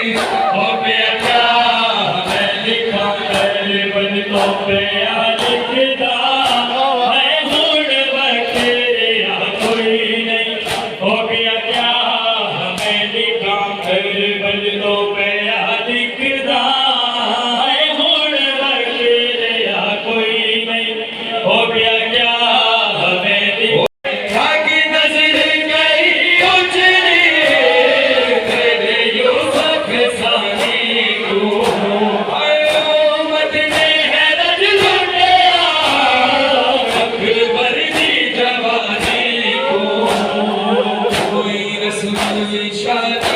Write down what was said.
हो गया क्या मैं लिखा करबल तो पे लिखदा है हुण बखेरा कोई नहीं। हो गया क्या मैं लिखा करबल तो पे लिखदा है हुण बखेरा कोई नहीं। हो गया क्या shut